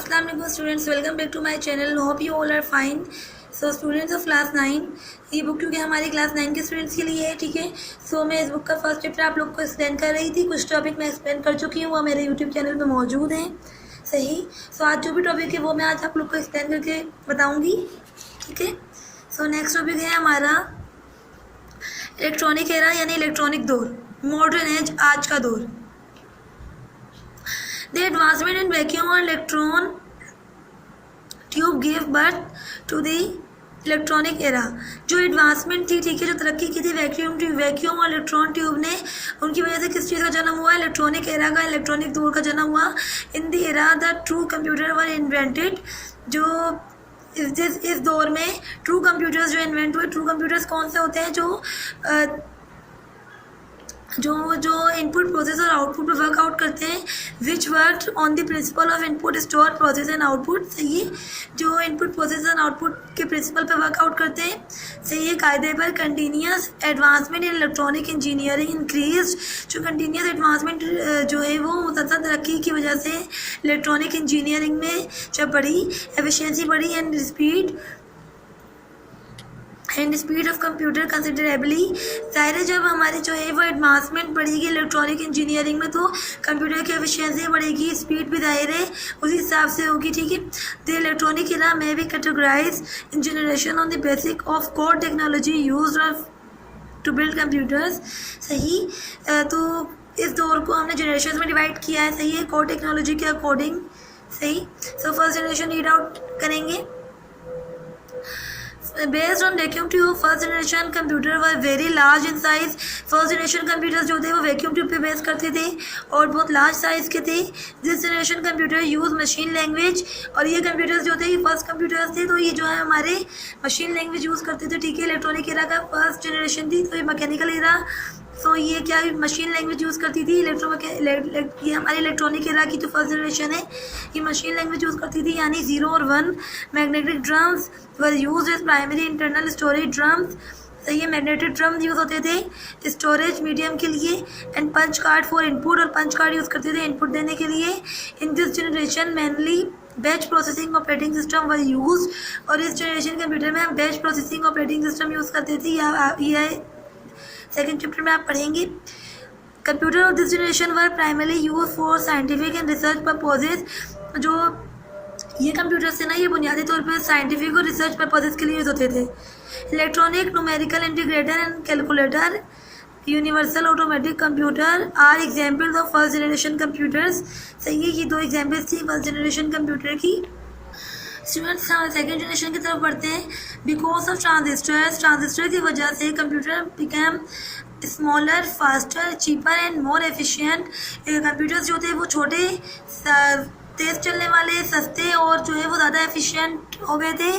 Assalamu alaikum students, welcome back to my channel. Hope you all are fine. So students of class 9, ये book क्योंकि हमारी class 9 के students के लिए है, ठीक है. सो मैं इस बुक का फर्स्ट चैप्टर आप लोग को एक्सप्लेन कर रही थी. कुछ टॉपिक मैं एक्सप्लेन कर चुकी हूँ, वो मेरे यूट्यूब चैनल पे मौजूद हैं. सही. सो आज जो भी टॉपिक है वो मैं आज आप लोग को एक्सप्लेन करके बताऊँगी, ठीक है. सो नेक्स्ट टॉपिक है हमारा इलेक्ट्रॉनिक एरा यानी इलेक्ट्रॉनिक दौर, मॉडर्न एज, आज का दौर. The advancement in vacuum or electron tube gave birth to the electronic era. जो एडवांसमेंट थी, ठीक है, जो तरक्की की थी वैक्यूम और इलेक्ट्रॉन ट्यूब ने, उनकी वजह से किस चीज़ का जन्म हुआ? इलेक्ट्रॉनिक एरा का, इलेक्ट्रॉनिक दौर का जन्म हुआ. In the era the true computer were invented. जो इस दौर में ट्रू कंप्यूटर्स जो इन्वेंट हुए. ट्रू कंप्यूटर्स कौन से होते हैं? जो इनपुट प्रोसेस और आउटपुट पे वर्कआउट करते हैं. Which work on the principle of input store process and output. सही है. जो इनपुट प्रोसेस एंड आउटपुट के प्रिंसिपल पे वर्कआउट करते हैं. सही है. कायदे पर continuous advancement in electronic engineering increase. जो कंटिन्यूस एडवांसमेंट जो है वो मुतसद तरक्की की वजह से इलेक्ट्रॉनिक इंजीनियरिंग में जब बढ़ी, एफिशिएंसी बढ़ी and speed of computer considerably. ज़ाहिर है जब हमारी जो है वो एडवांसमेंट बढ़ेगी इलेक्ट्रॉनिक इंजीनियरिंग में, तो कंप्यूटर की एफिशिएंसी बढ़ेगी, स्पीड भी ज़ाहिर है उसी हिसाब से होगी, ठीक है. द इलेक्ट्रॉनिक एरा में be categorize in generation on the basic of core technology use to build computers. सही. तो इस दौर को हमने जनरेशन में डिवाइड किया है. सही है. कोर टेक्नोलॉजी के अकॉर्डिंग. सही. So first generation read out करेंगे. Based on vacuum tube, first generation computer were very large in size. First generation computers जो थे वो वैक्यूम ट्यूब पे बेस करते थे और बहुत लार्ज साइज़ के थे. This generation computer use machine language. और ये कंप्यूटर्स जो थे ये फर्स्ट कंप्यूटर्स थे, तो ये जो है हमारे मशीन लैंग्वेज यूज़ करते थे, ठीक है. इलेक्ट्रॉनिक एरा का फर्स्ट जनरेशन थी, तो ये मैकेनिकल एरा. सो ये क्या मशीन लैंग्वेज यूज़ करती थी. ये हमारी इलेक्ट्रॉनिक एरा की जो फर्स्ट जनरेशन है ये मशीन लैंग्वेज यूज़ करती थी, यानी 0 और 1. Magnetic drums were used as primary internal storage drums. सही है. मैग्नेटिक ड्रम्स यूज़ होते थे स्टोरेज मीडियम के लिए. And punch card for input, और पंच कार्ड यूज़ करते थे इनपुट देने के लिए. In this generation mainly batch processing operating system were use. और इस जनरेशन कंप्यूटर में हम batch processing operating system use करते थे. यह सेकेंड चैप्टर में आप पढ़ेंगे. Computer of this generation were primarily use for scientific and research purposes. जो ये कंप्यूटर्स थे ना, ये बुनियादी तौर पर साइंटिफिक और रिसर्च पर्पजेज के लिए यूज़ होते थे. Electronic numerical integrator and calculator, universal automatic computer are examples of first generation computers. सही है. ये 2 एग्जाम्पल्स थी फर्स्ट जनरेशन कंप्यूटर की. स्टूडेंट्स हम सेकेंड जनरेशन की तरफ बढ़ते हैं. बिकॉज ऑफ ट्रांजिस्टर की वजह से computer become smaller, faster, cheaper and more efficient. Computers जो थे वो छोटे, तेज़ चलने वाले, सस्ते और जो है वो ज़्यादा एफिशिएंट हो गए थे.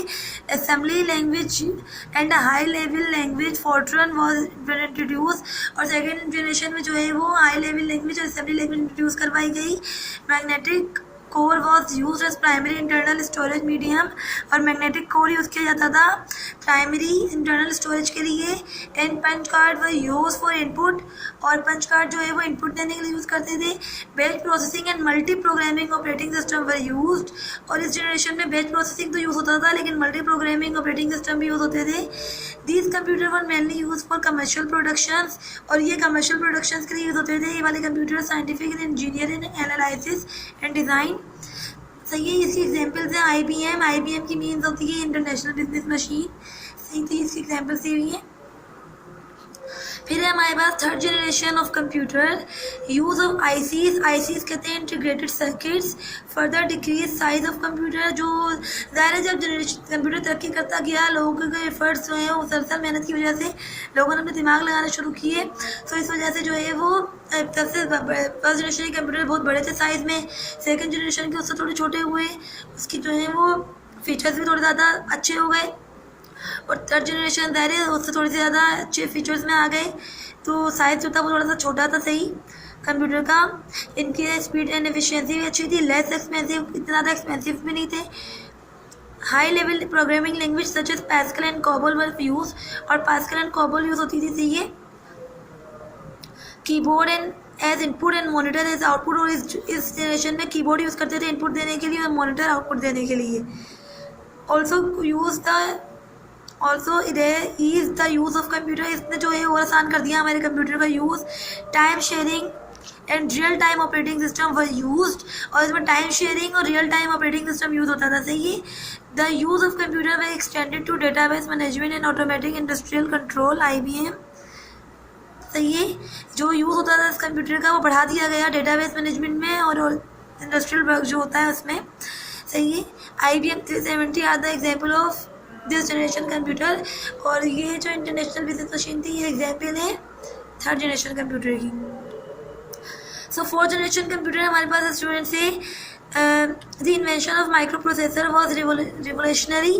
Assembly language and high level language Fortran was introduce. और सेकेंड जनरेशन में जो है वो हाई लेवल लैंग्वेज और असेंबली लैंग्वेज इंट्रोड्यूस करवाई गई. Magnetic core was use as primary internal storage medium. और मैग्नेटिक कोर यूज़ किया जाता था प्राइमरी इंटरनल स्टोरेज के लिए. And punch card was use for input. और पंच कार्ड जो है वो इनपुट देने के लिए यूज़ करते थे. Batch processing and multi programming operating system were used. और इस जनरेशन में बैच प्रोसेसिंग तो यूज़ होता था, लेकिन मल्टी प्रोग्रामिंग ऑपरेटिंग सिस्टम भी यूज़ होते थे. These computer were mainly use for commercial productions. और ये कमर्शियल प्रोडक्शंस के लिए यूज़ होते थे ये वाले computer. Scientific and engineering analysis and design. सही है. इसकी एग्जाम्पल्स हैं IBM की मीन्स होती है इंटरनेशनल बिजनेस मशीन. सही थी. इसकी एग्जाम्पल्स दी हुई हैं. फिर है हमारे पास third generation of computer. Use of ICs कहते हैं integrated circuits. Further decrease size of computer. जो ज़ाहिर है जब जनरेशन कंप्यूटर तरक्की करता गया, लोगों के एफर्ट्स जो हैं वो सरसर मेहनत की वजह से लोगों ने अपने दिमाग लगाना शुरू किए. तो इस वजह से जो है वो सबसे फर्स्ट जनरेशन के कंप्यूटर बहुत बड़े थे साइज़ में. सेकेंड जनरेशन के उससे थोड़े छोटे हुए. उसकी जो है वो फीचर्स भी थोड़े ज़्यादा अच्छे हो गए. और थर्ड जनरेशन ज़ाहिर है उससे थोड़ी सी ज़्यादा अच्छे फीचर्स में आ गए, तो साइज़ जो था वो थोड़ा सा छोटा था. सही कंप्यूटर का. इनकी स्पीड एंड एफिशिएंसी भी अच्छी थी. लेस एक्सपेंसिव, इतना ज़्यादा एक्सपेंसिव भी नहीं थे. High level programming language such as Pascal and COBOL were use. और पास्कल एंड कोबोल यूज़ होती थी. सही है. Keyboard and as input and monitor as output, और इस जनरेशन में कीबोर्ड यूज़ करते थे इनपुट देने के लिए और मॉनिटर आउटपुट देने के लिए। Also is the use of computer, इसने जो है और आसान कर दिया हमारे कंप्यूटर का use. Time sharing and real time operating system were used, और इसमें टाइम शेयरिंग और real time operating system use होता था। सही है। The use of computer were extended to database management and automatic industrial control IBM। सही है। जो यूज़ होता था इस कंप्यूटर का वो बढ़ा दिया गया डेटाबेस मैनेजमेंट में और इंडस्ट्रियल वर्क जो होता है उसमें। सही है। IBM 370 are the example of this generation computer, और ये जो इंटरनेशनल बिजनेस मशीन थी ये एग्जाम्पल है थर्ड जनरेशन कंप्यूटर की। सो फोर्थ जनरेशन कंप्यूटर हमारे पास स्टूडेंट से the invention of micro processor was revolutionary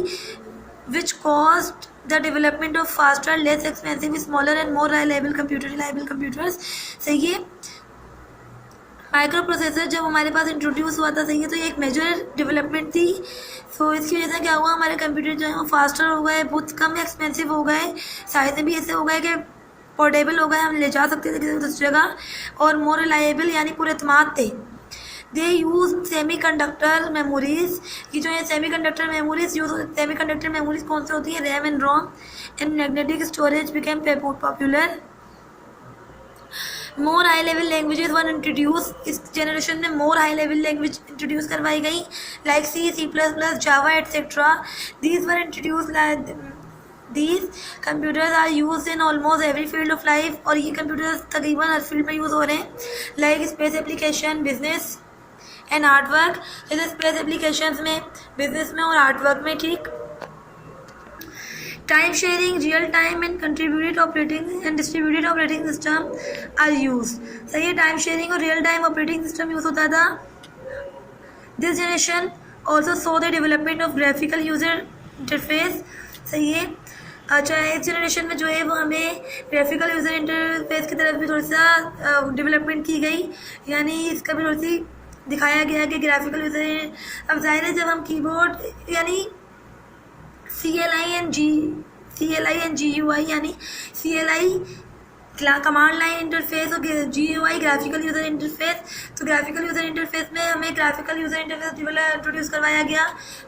which caused the development of faster, less expensive, smaller and more reliable computers. सही है। Micro processor जब हमारे पास इंट्रोड्यूस हुआ था, सही है, तो ये एक मेजर डेवलपमेंट थी। सो इसकी वजह से क्या हुआ, हमारे कंप्यूटर जो है वो फास्टर हो गए, बहुत कम एक्सपेंसिव हो गए, साइज में भी ऐसे हो गए कि पोर्टेबल हो गए, हम ले जा सकते थे किसी दूसरी जगह, और मोर रिलायबल यानी पूरे एतमाद थे। They use semi conductor memories, कि जो है semi conductor memories use, semi conductor memories कौन सी होती है, RAM and ROM, and magnetic storage became popular. More high level languages one introduce, इस जनरेशन में more high level language introduce करवाई गई, like C++, Java etcetera. These were introduce, these computers are use in almost every field of life, और ये computers तकरीबन हर field में use हो रहे हैं, like space application, business and art work. जैसे स्पेस एप्लीकेशन में, बिजनेस में और आर्ट वर्क में। ठीक। Time sharing, real time and contributed operating and distributed operating system are use. सही है। टाइम शेयरिंग और real time operating system use होता था। This generation also saw the development of graphical user interface. सही है। अच्छा, इस जनरेशन में जो है वो हमें ग्राफिकल यूजर इंटरफेस की तरफ भी थोड़ी सा डेवलपमेंट की गई, यानी इसका भी थोड़ी सी दिखाया गया कि ग्राफिकल यूजर, अब जाहिर है जब हम कीबोर्ड यानी CLI एंड GUI, यानी CLI कमांड लाइन इंटरफेस और GUI ग्राफिकल यूज़र इंटरफेस। तो ग्राफिकल यूज़र इंटरफेस में हमें ग्राफिकल यूज़र इंटरफेस इंट्रोड्यूस करवाया गया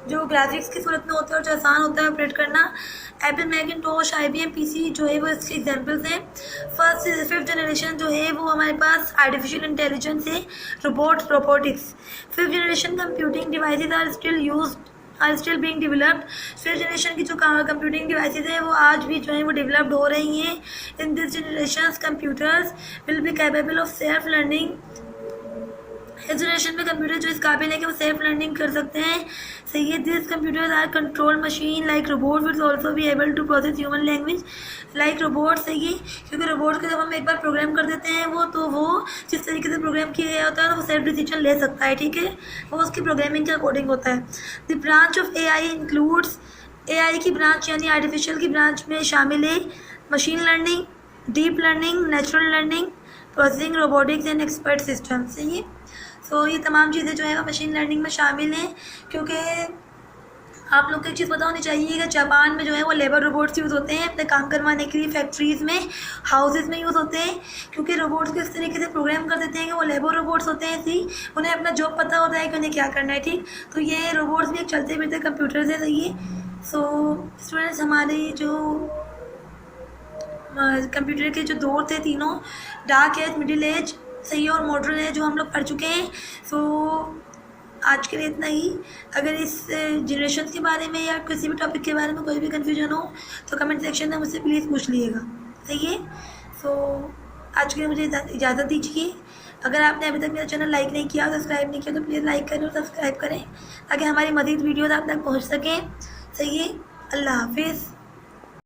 जो ग्राफिक्स की सूरत में होता है और जो आसान होता है ऑपरेट करना। एप्पल मैकिंटोश, IBM PC जो है वो इसके एग्जाम्पल्स हैं। फिफ्थ जनरेशन जो है वो हमारे पास आर्टिफिशियल इंटेलिजेंस है, robotics. Fifth generation computing devices are still being developed. Fifth generation की जो कंप्यूटिंग डिवाइसेज हैं वो आज भी जो है वो डेवलप्ड हो रही हैं। In this generation computers will be capable of self learning. इस जनरेशन में कंप्यूटर जो इस काबिल है कि वो सेल्फ लर्निंग कर सकते हैं। सही है। This computers are control machine like robot will also be able to process human language like robot. सही है। क्योंकि रोबोट को जब हम एक बार प्रोग्राम कर देते हैं वो जिस तरीके से प्रोग्राम किया गया होता है वो सेल्फ डिसीजन ले सकता है। ठीक है। वो उसकी प्रोग्रामिंग के अकॉर्डिंग होता है। The branch of AI includes, AI की ब्रांच यानी आर्टिफिशियल की ब्रांच में शामिल है machine learning, deep learning, natural learning, processing, robotics and expert system. सही है। तो ये तमाम चीज़ें जो है वो मशीन लर्निंग में शामिल हैं। क्योंकि आप लोग को एक चीज़ पता होनी चाहिए कि जापान में जो है वो लेबर रोबोट्स यूज़ होते हैं अपने काम करवाने के लिए, फैक्ट्रीज़ में, हाउसेस में यूज़ होते हैं। क्योंकि रोबोट्स को इस तरीके से प्रोग्राम कर देते हैं कि वो लेबर रोबोट्स होते हैं, ऐसी उन्हें अपना जॉब पता होता है कि उन्हें क्या करना है। ठीक। तो ये रोबोट्स भी एक चलते फिरते कंप्यूटर्स है। सही है। सो स्टूडेंट्स, हमारे जो कंप्यूटर के जो दौर थे तीनों, डार्क एज, मिडिल एज, सही और मॉडर्न है, जो हम लोग पढ़ चुके हैं। सो आज के लिए इतना ही। अगर इस जनरेशन के बारे में या किसी भी टॉपिक के बारे में कोई भी कन्फ्यूजन हो तो कमेंट सेक्शन में मुझसे प्लीज़ पूछ लीजिएगा। सही है। सो आज के लिए मुझे इजाज़त दीजिए। अगर आपने अभी तक मेरा चैनल लाइक नहीं किया, सब्सक्राइब नहीं किया तो प्लीज़ लाइक करें और सब्सक्राइब करें ताकि हमारी मज़ीद वीडियोज़ आप तक पहुँच सकें। सही है। अल्लाह हाफिज़।